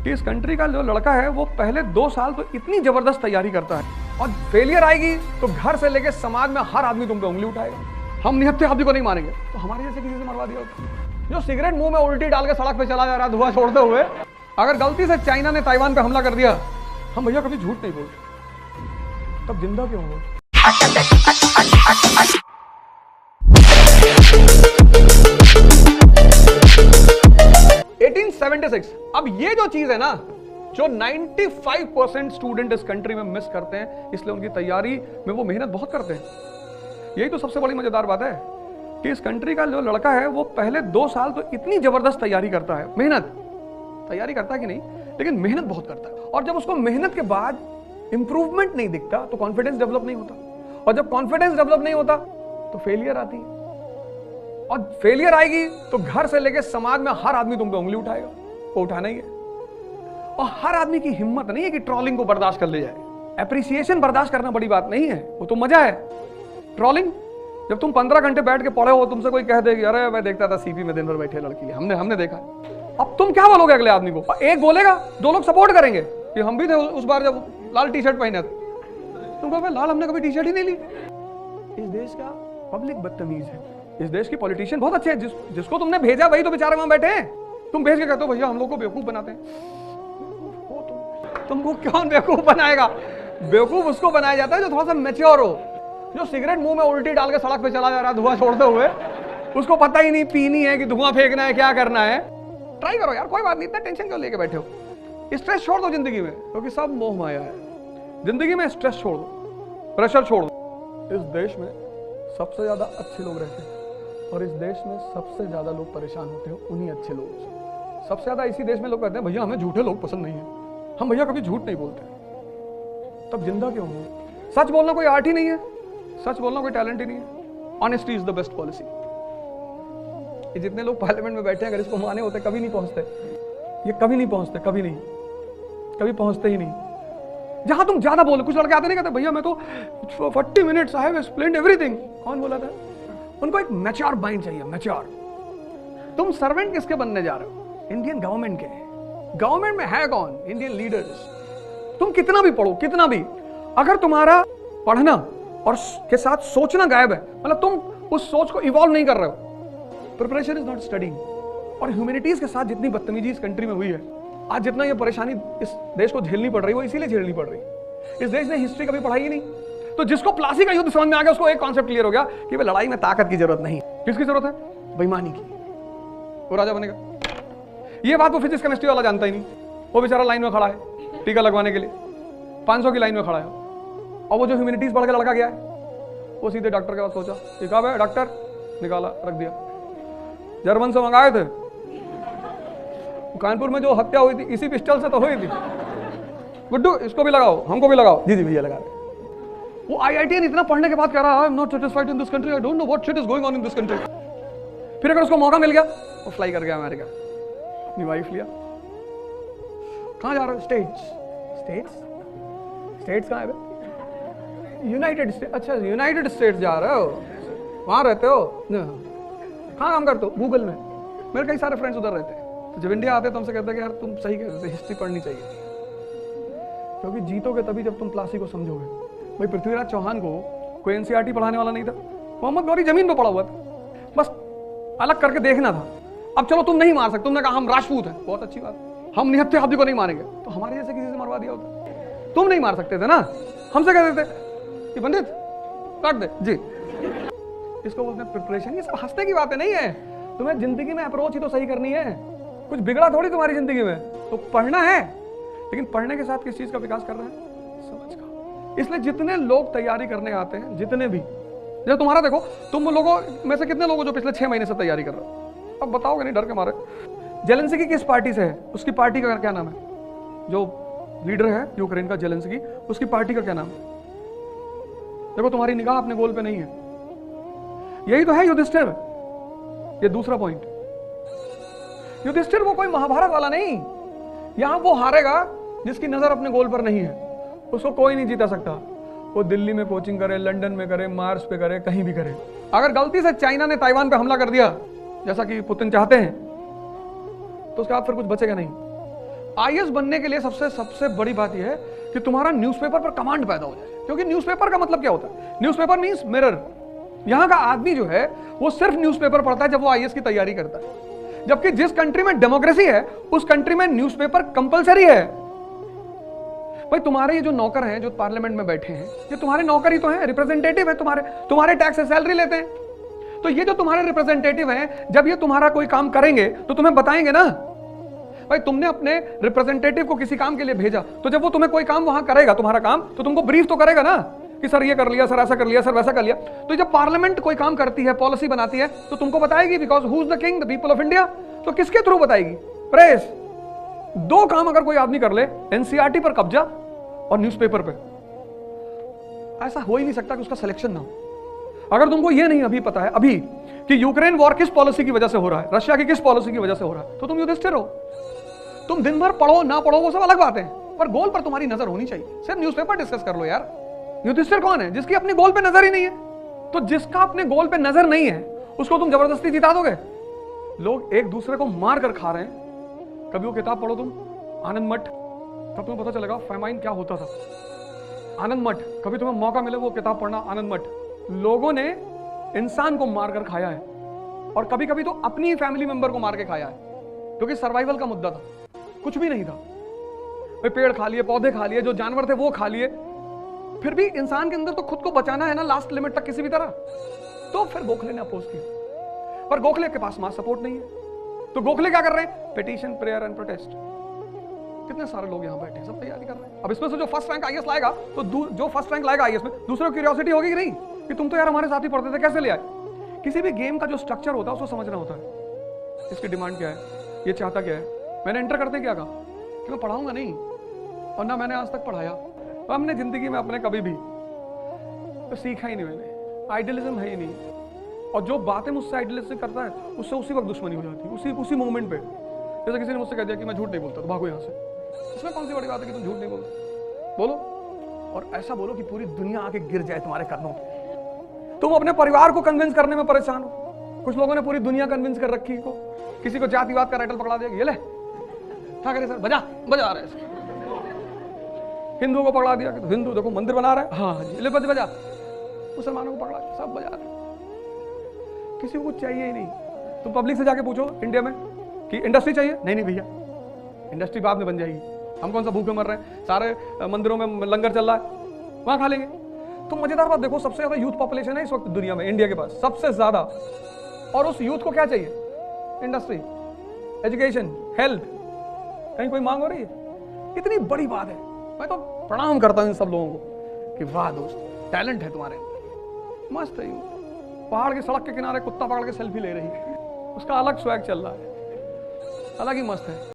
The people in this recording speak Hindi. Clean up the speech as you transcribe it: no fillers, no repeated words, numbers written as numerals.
कि इस कंट्री का जो लड़का है वो पहले 2 साल तो इतनी जबरदस्त तैयारी करता है और फेलियर आएगी तो घर से लेके समाज में हर आदमी तुम पे उंगली उठाएगा। हम निहत्थे आदमी को नहीं मानेंगे तो हमारे जैसे किसी से मरवा दिया होता। जो सिगरेट मुंह में उल्टी डाल के सड़क पे चला जा रहा है धुआं छोड़ते हुए, अगर गलती से चाइना ने ताइवान पे हमला कर दिया, हम भैया कभी झूठ नहीं बोलते, तब जिंदा क्यों हो? अब ये जो चीज है ना, जो 95% स्टूडेंट इस कंट्री में मिस करते हैं, इसलिए उनकी तैयारी में वो मेहनत बहुत करते हैं। यही तो सबसे बड़ी मजेदार बात है कि इस कंट्री का जो लड़का है वो पहले 2 साल तो इतनी जबरदस्त तैयारी करता है, तैयारी करता है कि नहीं, लेकिन मेहनत बहुत करता है। और जब उसको मेहनत के बाद इंप्रूवमेंट नहीं दिखता तो कॉन्फिडेंस डेवलप नहीं होता, और जब कॉन्फिडेंस डेवलप नहीं होता तो फेलियर आती है, और फेलियर आएगी तो घर से लेके समाज में हर आदमी तुम पे उंगली उठाएगा, वो उठाना ही है। और हर आदमी की हिम्मत नहीं है कि ट्रोलिंग को बर्दाश्त कर ले जाए। एप्रिसिएशन बर्दाश्त करना बड़ी बात नहीं है, वो तो मजा है। ट्रोलिंग, जब तुम 15 घंटे बैठ के पढ़े हो, तुमसे कोई कह देगी अरे मैं देखता था सीपी में दिन भर बैठे लड़की, हमने देखा। अब तुम क्या बोलोगे अगले आदमी को? एक बोलेगा, 2 लोग सपोर्ट करेंगे कि हम भी थे उस बार जब लाल टी शर्ट पहने थे। तुम कहोगे लाल हमने कभी टी शर्ट ही नहीं ली। इस देश का पब्लिक बदतमीज है, इस देश की पॉलिटिशियन बहुत अच्छे हैं, जिसको तुमने भेजा वही तो बेचारे वहां बैठे हैं। तुम भेज के कहते हो भैया हम लोग को बेवकूफ बनाते हैं। तुमको कौन बेवकूफ बनाएगा? बेवकूफ उसको बनाया जाता है जो थोड़ा सा मैच्योर हो, जो सिगरेट मुंह में उल्टी डाल के सड़क पे चला जा रहा है धुआं छोड़ते हुए, उसको पता ही नहीं पीनी है कि धुआं फेंकना है, क्या करना है। ट्राई करो यार, कोई बात नहीं, इतना टेंशन क्यों लेके बैठे हो? स्ट्रेस छोड़ दो जिंदगी में, क्योंकि सब मोह माया है। जिंदगी में स्ट्रेस छोड़ दो, प्रेशर छोड़ दो। इस देश में सबसे ज्यादा अच्छे लोग रहते हैं, और इस देश में सबसे ज्यादा लोग परेशान होते हैं उन्हीं अच्छे लोगों से। सबसे ज्यादा इसी देश में लोग कहते हैं भैया हमें झूठे लोग पसंद नहीं है, हम भैया कभी झूठ नहीं बोलते, तब जिंदा क्यों हो? सच बोलना कोई आर्ट ही नहीं है, सच बोलना कोई टैलेंट ही नहीं है। Honesty is the best policy. ये जितने लोग पार्लियामेंट में बैठे हैं, अगर इसको माने होते कभी नहीं पहुंचते, ये कभी नहीं पहुंचते, कभी पहुंचते ही नहीं। जहां तुम ज्यादा बोलो, कुछ लड़के आते नहीं कहते भैया मैं तो 40 minutes I have explained everything. कौन बोला था? उनको एक मैच्योर माइंड चाहिए, मैच्योर। तुम सर्वेंट किसके बनने जा रहे हो? इंडियन गवर्नमेंट के। गवर्नमेंट में है कौन? Indian leaders. तुम कितना भी पढ़ो, कितना भी, अगर तुम्हारा पढ़ना और के साथ सोचना गायब है, मतलब तुम उस सोच को इवॉल्व नहीं कर रहे हो, प्रिपरेशन इज नॉट स्टडिंग। और ह्यूमैनिटीज के साथ जितनी बदतमीजी इस कंट्री में हुई है, आज जितना ये परेशानी इस देश को झेलनी पड़ रही है, वो इसीलिए झेलनी पड़ रही है। इस देश ने हिस्ट्री कभी पढ़ाई ही नहीं, तो जिसको प्लासी का युद्ध समझ में आ गया उसको एक कॉन्सेप्ट क्लियर हो गया कि भाई लड़ाई में ताकत की जरूरत नहीं, किसकी जरूरत है? बेईमानी की। वो राजा बनेगा। ये बात वो फिजिक्स केमिस्ट्री वाला जानता ही नहीं। वो बेचारा लाइन में खड़ा है टीका लगवाने के लिए, 500 की लाइन में खड़ा है, और वो जो ह्यूमैनिटीज पढ़ के लड़का गया है, वो सीधे डॉक्टर के पास सोचा ये कब है डॉक्टर, निकाला रख दिया। जर्मन से मंगाए थे, कानपुर में जो हत्या हुई थी इसी पिस्टल से तो हुई थी। गुड्डू इसको भी लगाओ, हमको भी लगाओ। जी जी भैया लगा रहे। वो IITian इतना पढ़ने के बाद कह रहा है I am not satisfied in this country, I don't know what shit is going on in this country. फिर अगर उसको मौका मिल गया वो फ्लाई कर गया अमेरिका, अपनी वाइफ लिया। कहां जा रहे हो? स्टेट्स कहां है? United states. अच्छा यूनाइटेड स्टेट्स जा रहे हो, वहां रहते हो? कहां काम करते हो? गूगल में। मेरे कई सारे फ्रेंड्स उधर रहते हैं, तो जब इंडिया आते तो हमसे कहते हैं कि यार तुम सही कहते थे, हिस्ट्री पढ़नी चाहिए, क्योंकि जीतोगे तभी जब तुम प्लासी को समझोगे। भाई पृथ्वीराज चौहान को कोई NCERT पढ़ाने वाला नहीं था, मोहम्मद गौरी जमीन पे पड़ा हुआ था, बस अलग करके देखना था। अब चलो तुम नहीं मार सकते, तुमने कहा हम राजपूत हैं, बहुत अच्छी बात, हम निहत्थे आदमी को नहीं मारेंगे, तो हमारे जैसे किसी से मरवा दिया होता। तुम नहीं मार सकते थे ना, हमसे कह देते कि पंडित काट दे जी। इसको बोलते हैं प्रिपरेशन। ये सब हंसने की बातें नहीं है, तुम्हें जिंदगी में अप्रोच ही तो सही करनी है। कुछ बिगड़ा थोड़ी तुम्हारी जिंदगी में, तो पढ़ना है, लेकिन पढ़ने के साथ किस चीज का विकास कर रहे हैं? समझ का। इसलिए जितने लोग तैयारी करने आते हैं, जितने भी, जब तुम्हारा देखो, तुम लोगों में से कितने लोग जो पिछले 6 महीने से तैयारी कर रहे हो? अब बताओगे नहीं डर के मारे। जेलेंस्की किस पार्टी से है? उसकी पार्टी का क्या नाम है? जो लीडर है यूक्रेन का जेलेंस्की, उसकी पार्टी का क्या नाम है? देखो तुम्हारी निगाह अपने गोल पे नहीं है। यही तो है युधिष्ठिर। ये दूसरा पॉइंट, युधिष्ठिर वो कोई महाभारत वाला नहीं। यहां वो हारेगा जिसकी नजर अपने गोल पर नहीं है, उसको कोई नहीं जीता सकता। वो दिल्ली में कोचिंग करे, लंदन में करे, मार्स पे करे, कहीं भी करे। अगर गलती से चाइना ने ताइवान पे हमला कर दिया, जैसा कि पुतिन चाहते हैं, तो उसके बाद फिर कुछ बचेगा नहीं। आईएएस बनने के लिए सबसे बड़ी बात यह है कि तुम्हारा न्यूज़पेपर पर कमांड पैदा हो जाए, क्योंकि न्यूज़पेपर का मतलब क्या होता है? Newspaper means mirror. यहां का आदमी जो है वो सिर्फ न्यूज़पेपर पढ़ता है जब वो आईएएस की तैयारी करता है, जबकि जिस कंट्री में डेमोक्रेसी है उस कंट्री में न्यूज़पेपर कंपलसरी है। भाई तुम्हारे ये जो नौकर हैं जो पार्लियामेंट में बैठे हैं, ये तुम्हारे नौकर ही तो हैं, रिप्रेजेंटेटिव है, तुम्हारे टैक्स से सैलरी लेते हैं। तो ये जो तुम्हारे रिप्रेजेंटेटिव हैं, जब ये तुम्हारा कोई काम करेंगे तो तुम्हें बताएंगे ना। भाई तुमने अपने रिप्रेजेंटेटिव को किसी काम के लिए भेजा, तो जब वो तुम्हें कोई काम वहां करेगा, तुम्हारा काम, तो तुमको ब्रीफ तो करेगा ना कि सर ये कर लिया, सर ऐसा कर लिया, सर वैसा कर लिया। तो जब पार्लियामेंट कोई काम करती है, पॉलिसी बनाती है, तो तुमको बताएगी, because who is the king? The people of India. तो किसके थ्रू बताएगी? प्रेस। दो काम अगर कोई आदमी कर ले, एनसीईआरटी पर कब्जा और न्यूज़पेपर पे, ऐसा हो ही नहीं सकता कि उसका सिलेक्शन ना हो। अगर तुमको ये नहीं अभी पता है अभी कि यूक्रेन वॉर किस पॉलिसी की वजह से हो रहा है, रशिया की किस पॉलिसी की वजह से हो रहा है, तो तुम युधिष्ठिर हो। तुम दिन भर पढ़ो ना पढ़ो वो सब अलग बात है, पर गोल पर तुम्हारी नजर होनी चाहिए। सिर्फ न्यूज़पेपर डिस्कस कर लो यार। युधिष्ठिर कौन है? जिसकी अपने गोल पे नजर ही नहीं है। तो जिसका अपने गोल पे नजर नहीं है उसको तुम जबरदस्ती जिता दोगे? लोग एक दूसरे को मार कर खा रहे हैं। कभी वो किताब पढ़ो तुम, आनंद मठ, तब तुम्हें पता चलेगा फेमाइन क्या होता था। आनंद मठ, कभी तुम्हें मौका मिले वो किताब पढ़ना, आनंद मठ। लोगों ने इंसान को मारकर खाया है, और कभी कभी तो अपनी फैमिली मेंबर को मार के खाया है, क्योंकि सर्वाइवल का मुद्दा था, कुछ भी नहीं था। वे पेड़ खा लिए, पौधे खा लिए, जो जानवर थे वो खा लिए, फिर भी इंसान के अंदर तो खुद को बचाना है ना, लास्ट लिमिट तक किसी भी तरह। तो फिर गोखले ने अपोज किया, पर गोखले के पास मास सपोर्ट नहीं है। तो गोखले क्या कर रहे हैं? Petition, prayer and protest. कितने सारे लोग यहां बैठे हैं, सब तैयारी कर रहे हैं। अब इसमें से जो फर्स्ट रैंक आईएएस लाएगा, तो जो फर्स्ट रैंक लाएगा आईएएस में, दूसरों की क्यूरियोसिटी होगी कि नहीं, कि तुम तो यार हमारे साथ ही पढ़ते थे, कैसे ले आए? किसी भी गेम का जो स्ट्रक्चर होता है उसको समझना होता है। इसकी डिमांड क्या है, ये चाहता क्या है। मैंने एंटर करते क्या कहा कि मैं पढ़ाऊंगा नहीं, और ना मैंने आज तक पढ़ाया। हमने जिंदगी में अपने कभी भी तो सीखा ही नहीं, मैंने आइडियलिज्म है ही नहीं। और जो बातें मुझसे आइडियलिज्म करता है उससे उसी वक्त दुश्मनी हो जाती है, उसी मोमेंट पे। जैसे किसी ने मुझसे कह दिया कि मैं झूठ नहीं बोलता, तो भागो यहाँ से। इसमें कौन सी बड़ी बात है कि तुम झूठ नहीं बोलते? बोलो, और ऐसा बोलो कि पूरी दुनिया आके गिर जाए तुम्हारे कदमों पे। तुम अपने परिवार को कन्विंस करने में परेशान हो। कुछ लोगों ने पूरी दुनिया कन्विंस कर रखी को। किसी को जातिवाद का टाइटल पकड़ा दिया, ये ले क्या करे सर, बजा रहे हैं। हिंदुओं को पकड़ा दिया कि तो हिंदू देखो मंदिर बना रहे हैं, हाँ जी ले बजा। मुसलमानों को पकड़ा, सब बजा रहे। किसी को कुछ चाहिए ही नहीं। तुम पब्लिक से जाके पूछो इंडिया में कि इंडस्ट्री चाहिए, नहीं भैया इंडस्ट्री बाद में बन जाएगी, हम कौन सा भूखे मर रहे हैं, सारे मंदिरों में लंगर चल रहा है, वहां खा लेंगे। तो मजेदार बात देखो, सबसे ज्यादा यूथ पॉपुलेशन है इस वक्त दुनिया में, इंडिया के पास सबसे ज्यादा। और उस यूथ को क्या चाहिए? Industry, education, health. कहीं कोई मांग हो रही है? इतनी बड़ी बात है। मैं तो प्रणाम करता हूं इन सब लोगों को कि वाह दोस्त, टैलेंट है तुम्हारे अंदर, मस्त है। पहाड़ के सड़क के किनारे कुत्ता पकड़ के सेल्फी ले रही है, उसका अलग स्वैग चल रहा है, अलग ही मस्त है।